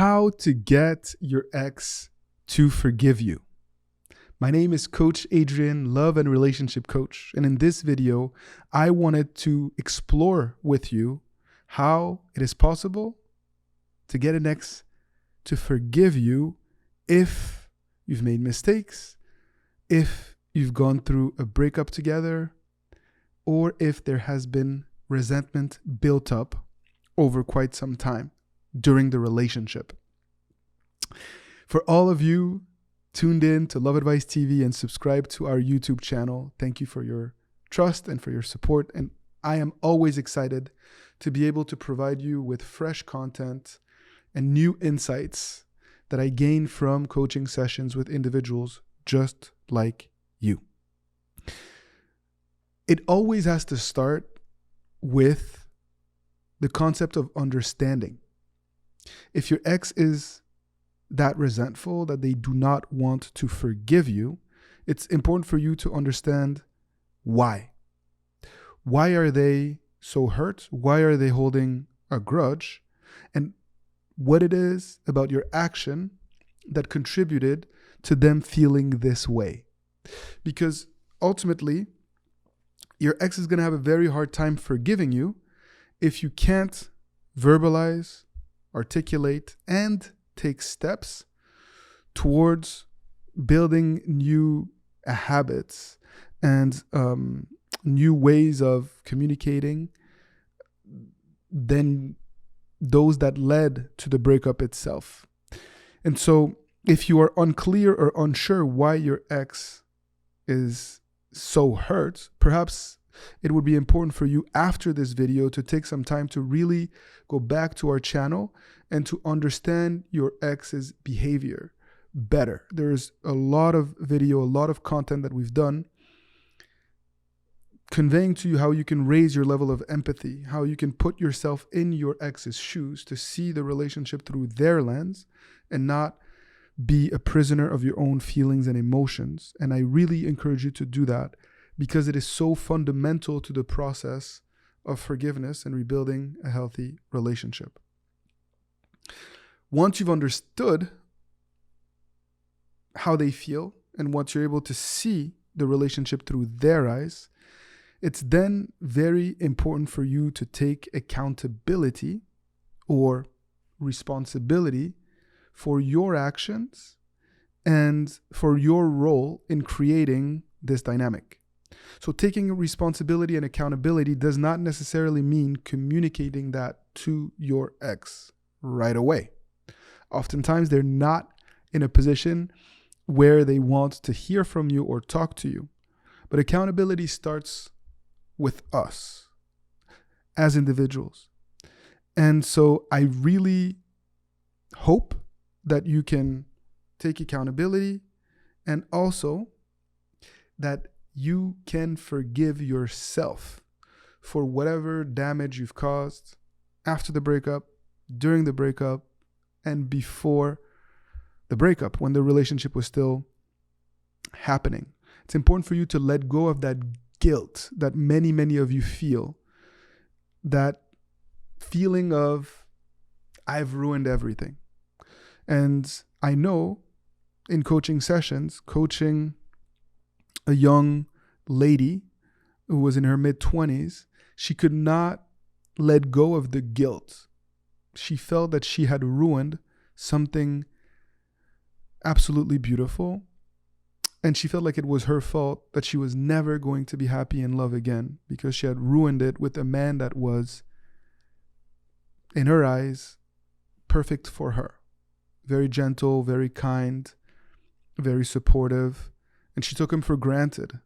How to get your ex to forgive you. My name is Coach Adrian, love and relationship coach. And in this video, I wanted to explore with you how it is possible to get an ex to forgive you if you've made mistakes, if you've gone through a breakup together, or if there has been resentment built up over quite some time during the relationship. For all of you tuned in to Love Advice TV and subscribe to our YouTube channel, thank you for your trust and for your support. And I am always excited to be able to provide you with fresh content and new insights that I gain from coaching sessions with individuals just like you. It always has to start with the concept of understanding. If your ex is that resentful that they do not want to forgive you, it's important for you to understand why. Why are they so hurt? Why are they holding a grudge? And what it is about your action that contributed to them feeling this way. Because ultimately, your ex is going to have a very hard time forgiving you if you can't verbalize, articulate, and take steps towards building new habits and new ways of communicating than those that led to the breakup itself. And so if you are unclear or unsure why your ex is so hurt, perhaps it would be important for you after this video to take some time to really go back to our channel and to understand your ex's behavior better. There's a lot of video, a lot of content that we've done conveying to you how you can raise your level of empathy, how you can put yourself in your ex's shoes to see the relationship through their lens and not be a prisoner of your own feelings and emotions. And I really encourage you to do that because it is so fundamental to the process of forgiveness and rebuilding a healthy relationship. Once you've understood how they feel and once you're able to see the relationship through their eyes, it's then very important for you to take accountability or responsibility for your actions and for your role in creating this dynamic. So taking responsibility and accountability does not necessarily mean communicating that to your ex right away. Oftentimes, they're not in a position where they want to hear from you or talk to you. But accountability starts with us as individuals. And so I really hope that you can take accountability and also that you can forgive yourself for whatever damage you've caused after the breakup, during the breakup, and before the breakup when the relationship was still happening. It's important for you to let go of that guilt that many of you feel, that feeling of I've ruined everything. And I know in coaching sessions, coaching a young lady who was in her mid-20s, she could not let go of the guilt. She felt that she had ruined something absolutely beautiful. And she felt like it was her fault that she was never going to be happy in love again because she had ruined it with a man that was, in her eyes, perfect for her. Very gentle, very kind, very supportive. And she took him for granted.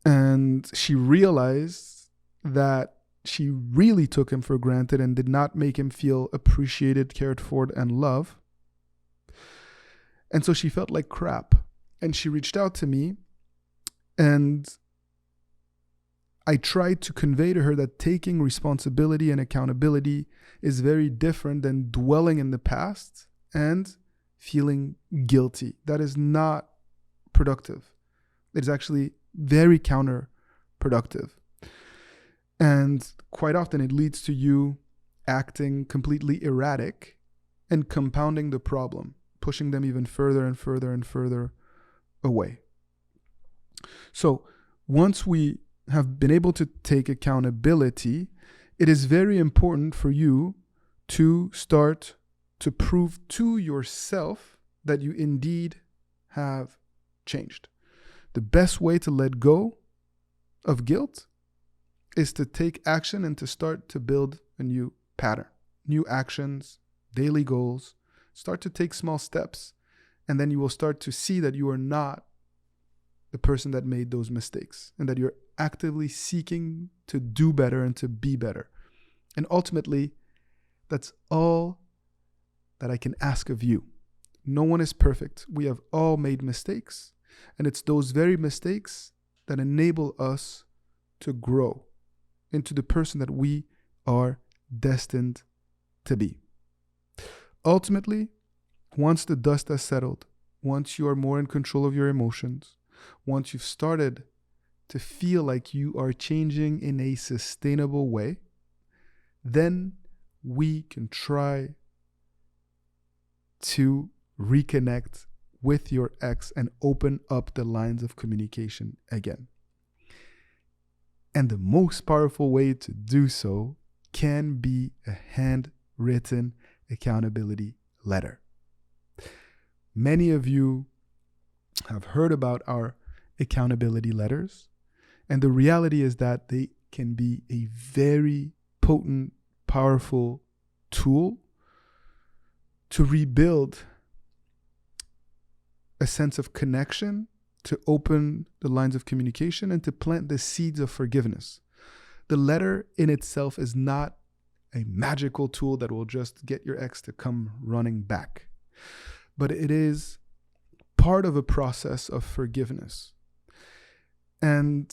And she realized that she really took him for granted and did not make him feel appreciated, cared for, and loved. And so she felt like crap. And she reached out to me, and I tried to convey to her that taking responsibility and accountability is very different than dwelling in the past and feeling guilty. That is not productive. It's actually very counterproductive. And quite often it leads to you acting completely erratic and compounding the problem, pushing them even further and further and further away. So once we have been able to take accountability, it is very important for you to start to prove to yourself that you indeed have changed. The best way to let go of guilt is to take action and to start to build a new pattern, new actions, daily goals. Start to take small steps, and then you will start to see that you are not the person that made those mistakes, and that you're actively seeking to do better and to be better. And ultimately, that's all that I can ask of you. No one is perfect. We have all made mistakes, and it's those very mistakes that enable us to grow into the person that we are destined to be. Ultimately, once the dust has settled, once you are more in control of your emotions, once you've started to feel like you are changing in a sustainable way, then we can try to reconnect with your ex and open up the lines of communication again. And the most powerful way to do so can be a handwritten accountability letter. Many of you have heard about our accountability letters, and the reality is that they can be a very potent, powerful tool to rebuild a sense of connection, to open the lines of communication, and to plant the seeds of forgiveness. The letter in itself is not a magical tool that will just get your ex to come running back, but it is part of a process of forgiveness. And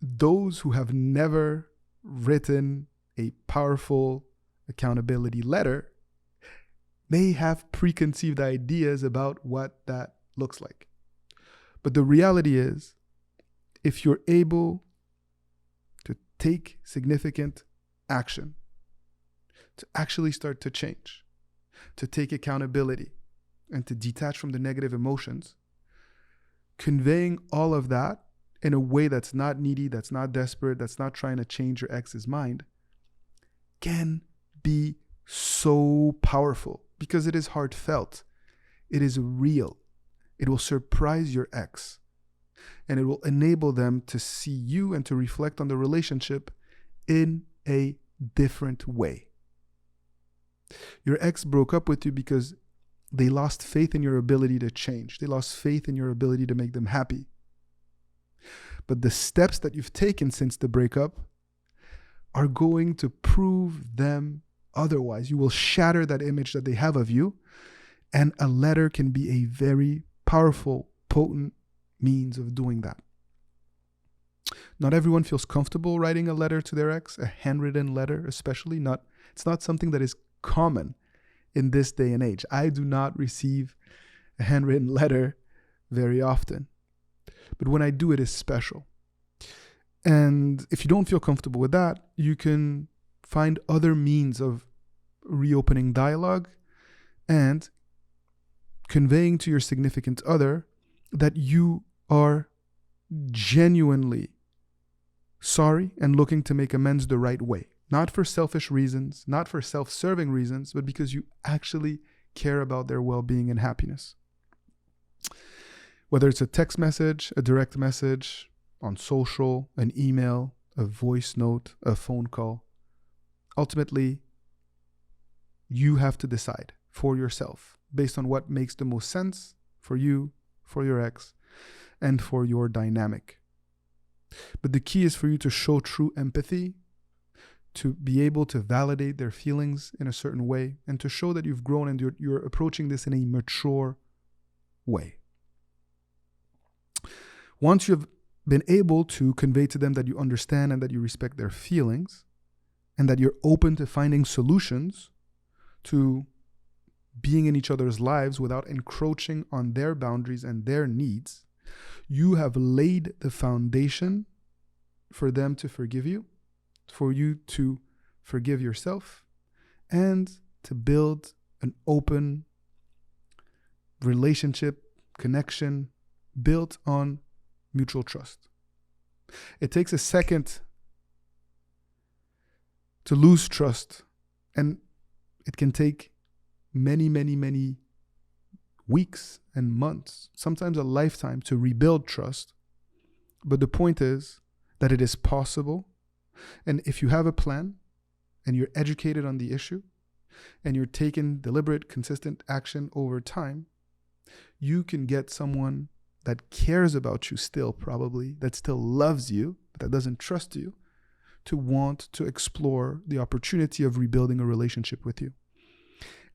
those who have never written a powerful accountability letter may have preconceived ideas about what that looks like. But the reality is, if you're able to take significant action, to actually start to change, to take accountability, and to detach from the negative emotions, conveying all of that in a way that's not needy, that's not desperate, that's not trying to change your ex's mind, can be so powerful because it is heartfelt. It is real. It will surprise your ex, and it will enable them to see you and to reflect on the relationship in a different way. Your ex broke up with you because they lost faith in your ability to change. They lost faith in your ability to make them happy. But the steps that you've taken since the breakup are going to prove them otherwise. You will shatter that image that they have of you, and a letter can be a very powerful, potent means of doing that. Not everyone feels comfortable writing a letter to their ex, a handwritten letter especially. It's not something that is common in this day and age. I do not receive a handwritten letter very often, but when I do, it is special. And if you don't feel comfortable with that, you can find other means of reopening dialogue and conveying to your significant other that you are genuinely sorry and looking to make amends the right way. Not for selfish reasons, not for self-serving reasons, but because you actually care about their well-being and happiness. Whether it's a text message, a direct message, on social, an email, a voice note, a phone call, ultimately, you have to decide for yourself based on what makes the most sense for you, for your ex, and for your dynamic. But the key is for you to show true empathy, to be able to validate their feelings in a certain way, and to show that you've grown and you're approaching this in a mature way. Once you've been able to convey to them that you understand and that you respect their feelings, and that you're open to finding solutions to being in each other's lives without encroaching on their boundaries and their needs, you have laid the foundation for them to forgive you, for you to forgive yourself, and to build an open relationship, connection built on mutual trust. It takes a second to lose trust, and it can take many, many, many weeks and months, sometimes a lifetime, to rebuild trust. But the point is that it is possible. And if you have a plan and you're educated on the issue and you're taking deliberate, consistent action over time, you can get someone that cares about you still, probably, that still loves you, but that doesn't trust you, to want to explore the opportunity of rebuilding a relationship with you.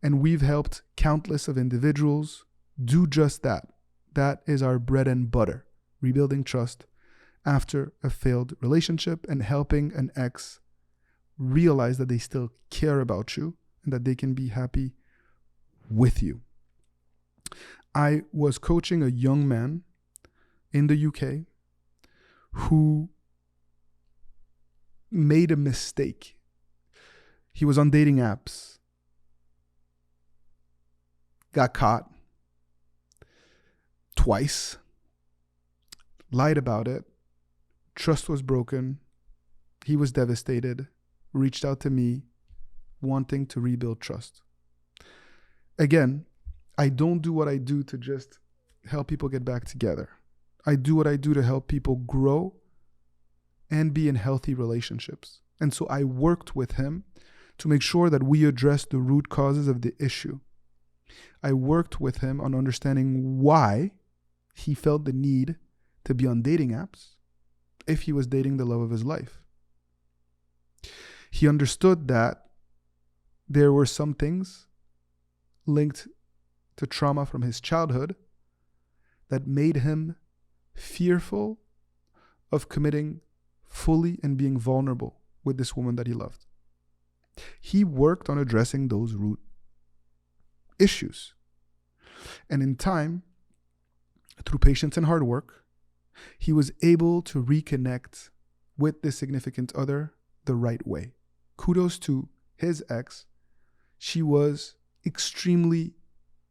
And we've helped countless of individuals do just that. That is our bread and butter, rebuilding trust after a failed relationship and helping an ex realize that they still care about you and that they can be happy with you. I was coaching a young man in the UK who made a mistake. He was on dating apps, got caught twice, lied about it, trust was broken, he was devastated, reached out to me wanting to rebuild trust. Again, I don't do what I do to just help people get back together. I do what I do to help people grow and be in healthy relationships. And so I worked with him to make sure that we address the root causes of the issue. I worked with him on understanding why he felt the need to be on dating apps if he was dating the love of his life. He understood that there were some things linked to trauma from his childhood that made him fearful of committing fully and being vulnerable with this woman that he loved. He worked on addressing those root issues. And in time, through patience and hard work, he was able to reconnect with this significant other the right way. Kudos to his ex. She was extremely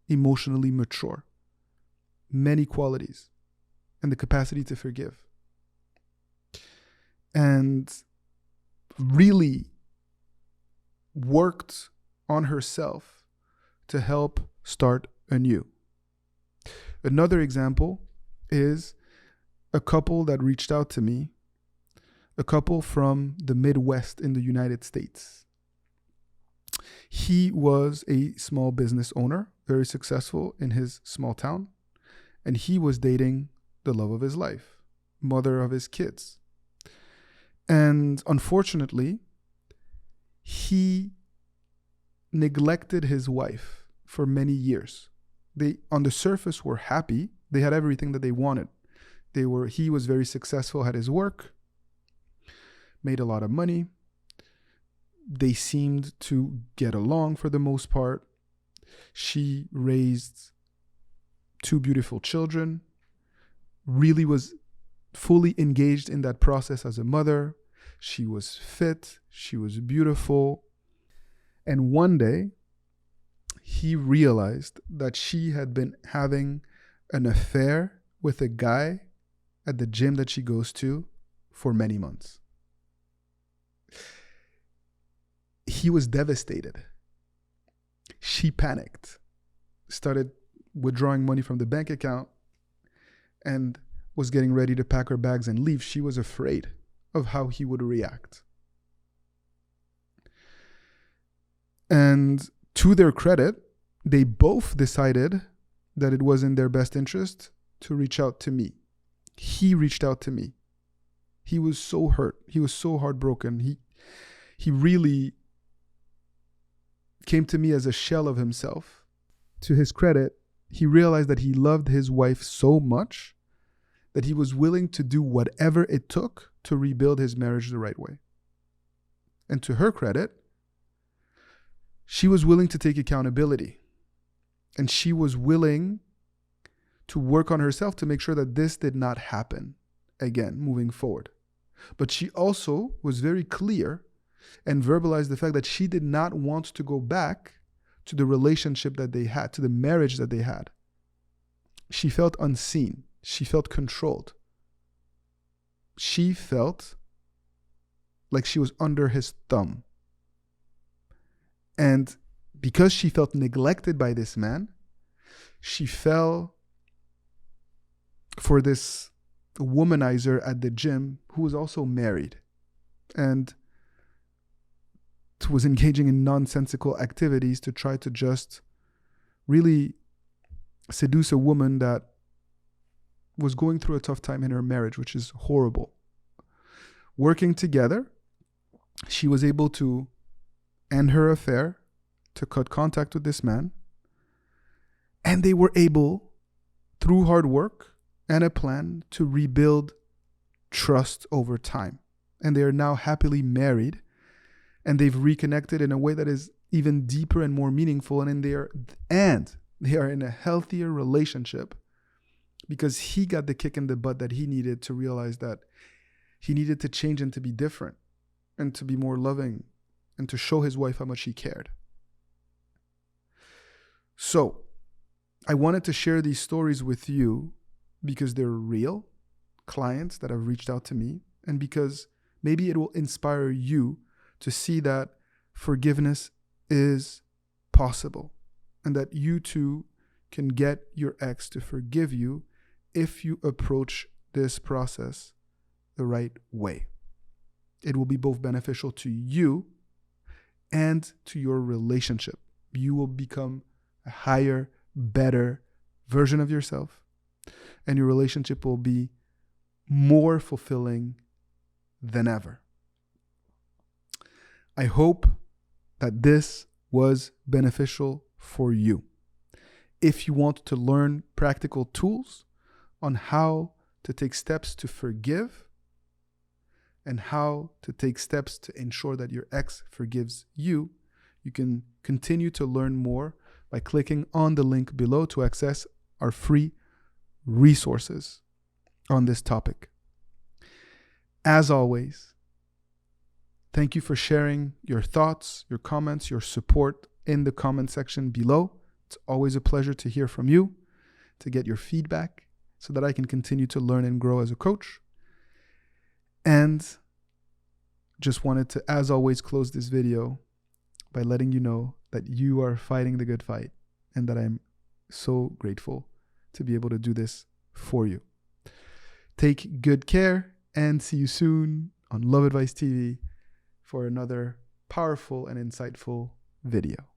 emotionally mature, many qualities, and the capacity to forgive. And really worked on herself to help start anew. Another example is a couple that reached out to me, a couple from the Midwest in the United States. He was a small business owner, very successful in his small town, and he was dating the love of his life, mother of his kids. And unfortunately, he neglected his wife for many years. They, on the surface, were happy. They had everything that they wanted. He was very successful at his work, made a lot of money. They seemed to get along for the most part. She raised 2 beautiful children, really was fully engaged in that process as a mother. She was fit, she was beautiful. And one day, he realized that she had been having an affair with a guy at the gym that she goes to for many months. He was devastated. She panicked, started withdrawing money from the bank account, and was getting ready to pack her bags and leave. She was afraid of how he would react. And to their credit, they both decided that it was in their best interest to reach out to me. He reached out to me. He was so hurt. He was so heartbroken. He really came to me as a shell of himself. To his credit, he realized that he loved his wife so much that he was willing to do whatever it took to rebuild his marriage the right way. And to her credit, she was willing to take accountability. And she was willing to work on herself to make sure that this did not happen again moving forward. But she also was very clear and verbalized the fact that she did not want to go back to the relationship that they had, to the marriage that they had. She felt unseen. She felt controlled. She felt like she was under his thumb. And because she felt neglected by this man, she fell for this womanizer at the gym who was also married and was engaging in nonsensical activities to try to just really seduce a woman that was going through a tough time in her marriage, which is horrible. Working together, she was able to end her affair, to cut contact with this man, and they were able, through hard work and a plan, to rebuild trust over time. And they are now happily married, and they've reconnected in a way that is even deeper and more meaningful, and they are in a healthier relationship because he got the kick in the butt that he needed to realize that he needed to change and to be different and to be more loving and to show his wife how much he cared. So I wanted to share these stories with you because they're real clients that have reached out to me, and because maybe it will inspire you to see that forgiveness is possible and that you too can get your ex to forgive you if you approach this process the right way. It will be both beneficial to you and to your relationship. You will become a higher, better version of yourself, and your relationship will be more fulfilling than ever. I hope that this was beneficial for you. If you want to learn practical tools on how to take steps to forgive and how to take steps to ensure that your ex forgives you, you can continue to learn more by clicking on the link below to access our free resources on this topic. As always, thank you for sharing your thoughts, your comments, your support in the comment section below. It's always a pleasure to hear from you, to get your feedback so that I can continue to learn and grow as a coach. And just wanted to, as always, close this video by letting you know that you are fighting the good fight and that I'm so grateful to be able to do this for you. Take good care and see you soon on Love Advice TV for another powerful and insightful video.